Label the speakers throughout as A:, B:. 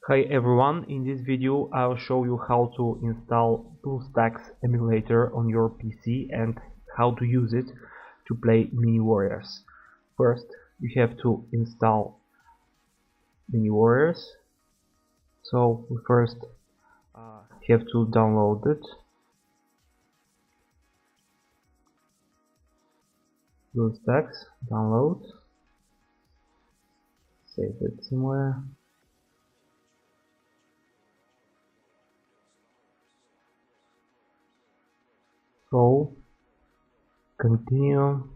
A: Hi everyone, in this video I'll show you how to install BlueStacks emulator on your PC and how to use it to play Mini Warriors. First, you have to install Mini Warriors. So we first have to download it. BlueStacks, download, save it somewhere. So continue.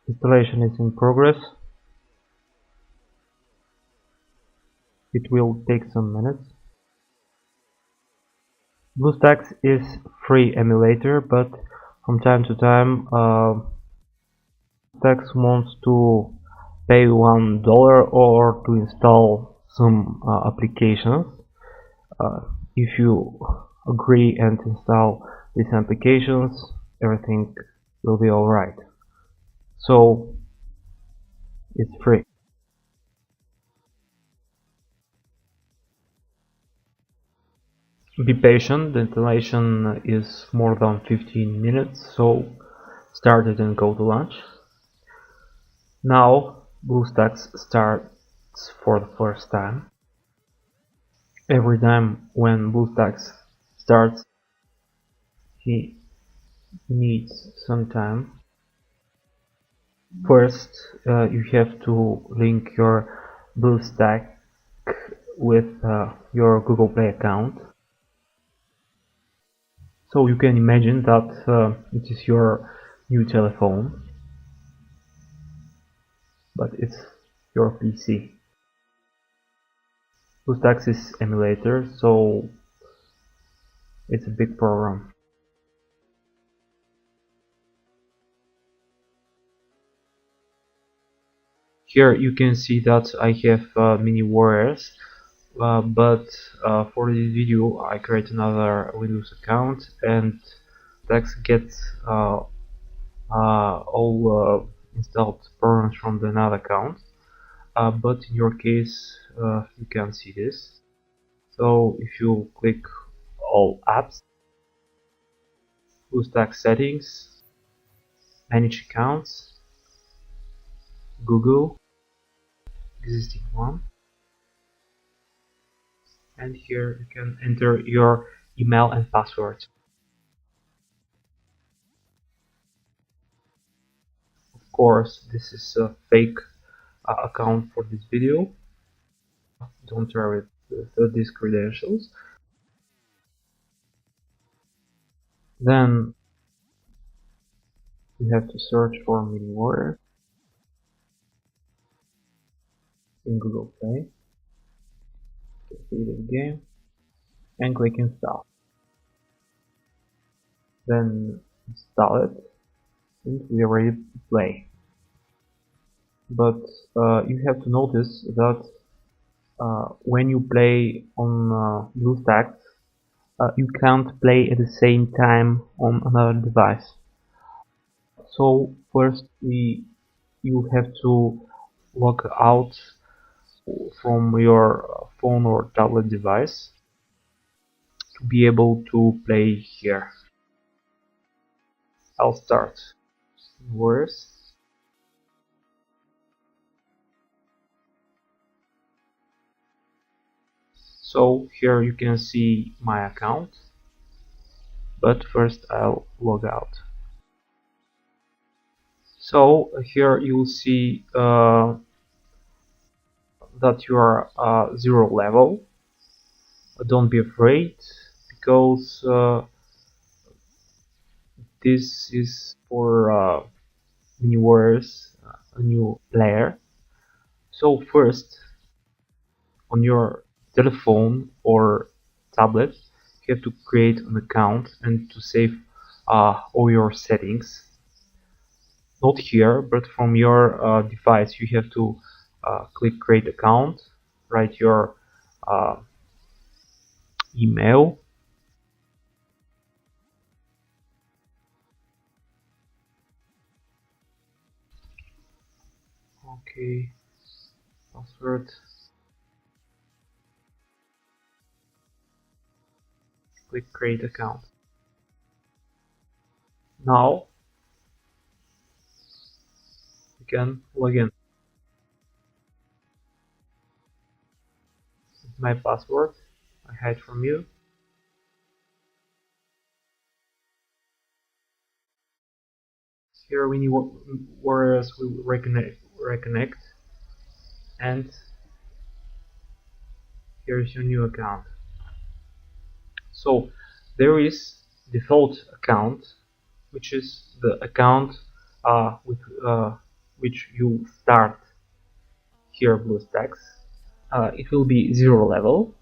A: Installation is in progress. It will take some minutes. BlueStacks is free emulator, but from time to time BlueStacks wants to pay $1 or to install some applications. If you agree and install these applications, everything will be alright. So it's free. Be patient, the installation is more than 15 minutes, so start it and go to launch. Now BlueStacks starts for the first time. Every time when BlueStacks starts, he needs some time. First, you have to link your BlueStacks with your GooglePlay account. So you can imagine that it is your new telephone, but it's your PC. BlueStacks is emulator, so it's a big program. Here you can see that I have Mini Warriors, but for this video I create another Windows account and BlueStacks gets all installed programs from another account. But in your case you can see this. So if you click all apps, BlueStacks settings, manage accounts, Google, existing one, and here you can enter your email and password. Of course, this is a fake account for this video. Don't try it with these credentials. Then you have to search for Mini Warrior in Google Play. Create the game and click install. Then install it and we are ready to play. But you have to notice that when you play on BlueStacks, you can't play at the same time on another device. So first you have to log out from your phone or tablet device to be able to play here. I'll start Warriors. So here you can see my account, but first I'll log out. So here you'll see that you are 0 level. Don't be afraid, because this is for Mini Warriors, a new player. So first, on your telephone or tablet, you have to create an account and to save all your settings. Not here, but from your device, you have to click create account, write your email, Okay, password. Click create account. Now you can log in. My password I hide from you. Here Mini Warriors will reconnect, and here's your new account. So there is default account, which is the account with which you start here BlueStacks. It will be 0 level,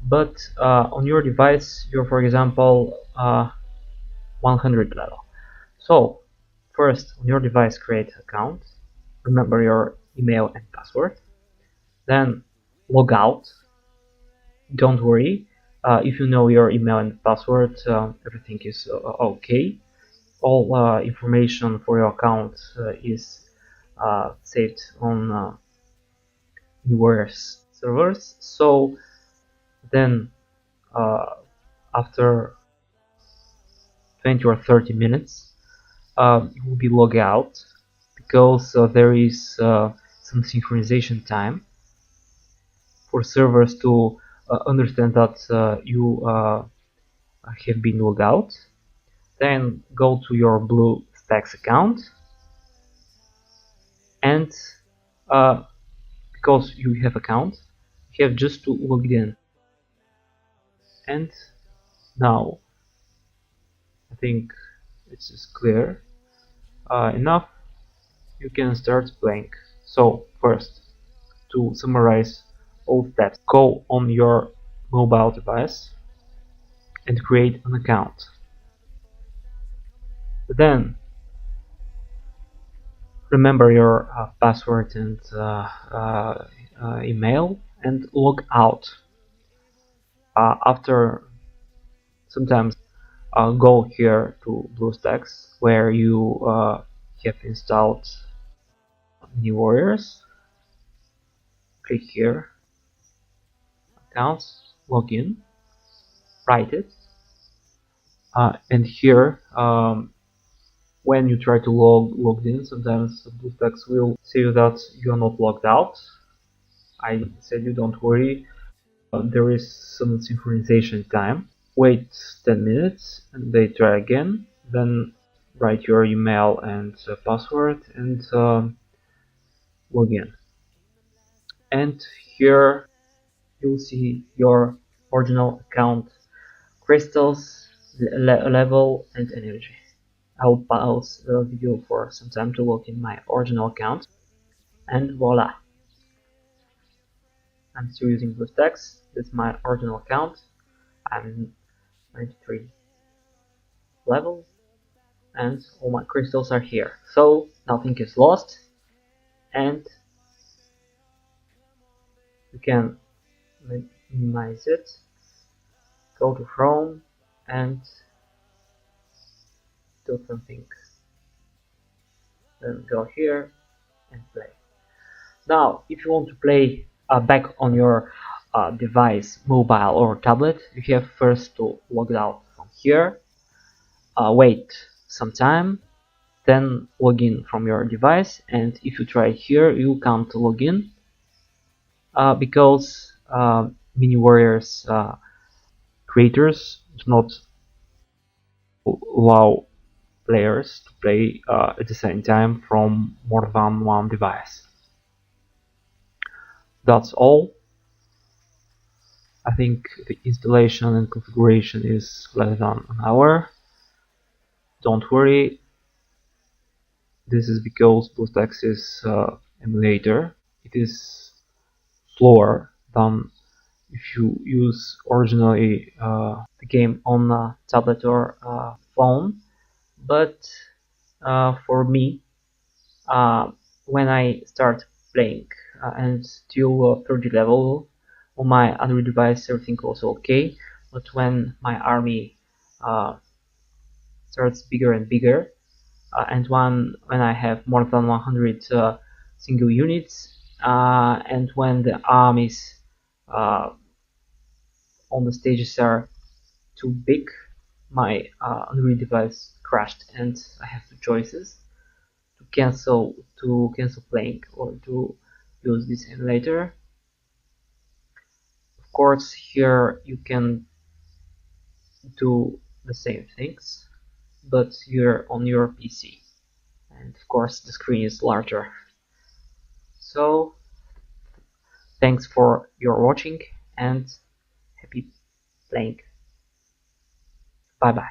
A: but on your device you're, for example, 100 level. So first on your device create account, remember your email and password, then log out. Don't worry, if you know your email and password, everything is okay. All information for your account is saved on your servers. So then after 20 or 30 minutes you will be logged out, because there is some synchronization time for servers to understand that you have been logged out. Then go to your BlueStacks account, and because you have account, you have just to log in. And now I think it's just clear enough. You can start playing. So first, to summarize all steps, go on your mobile device and create an account. Then remember your password and email, and log out. After sometimes go here to BlueStacks, where you have installed Mini Warriors. Click here, accounts, login, write it, and here when you try to log in, sometimes BlueStacks will say that you are not logged out. I said you don't worry, there is some synchronization time. Wait 10 minutes and they try again, then write your email and password and log in. And here you'll see your original account, crystals, level and energy. I'll pause the video for some time to log in my original account, and voila, I'm still using BlueStacks. This is my original account. I'm 93 level and all my crystals are here, so nothing is lost. And you can minimize it, go to Chrome and do something, then go here and play. Now if you want to play back on your device, mobile or tablet, you have first to log out from here, wait some time, then log in from your device. And if you try here, you can't log in because Mini Warriors creators do not allow players to play at the same time from more than one device. That's all. I think the installation and configuration is less than an hour. Don't worry, this is because BlueStacks is emulator. It is slower than if you use originally the game on a tablet or phone. But for me, when I start playing and till 30 level on my other device, everything was okay. But when my army starts bigger and bigger, and when I have more than 100 single units, and when the arm is on the stages are too big, my Unreal device crashed, and I have two choices: to cancel playing or to use this emulator. Of course, here you can do the same things, but you're on your PC, and of course the screen is larger. So thanks for your watching and happy playing. Bye bye.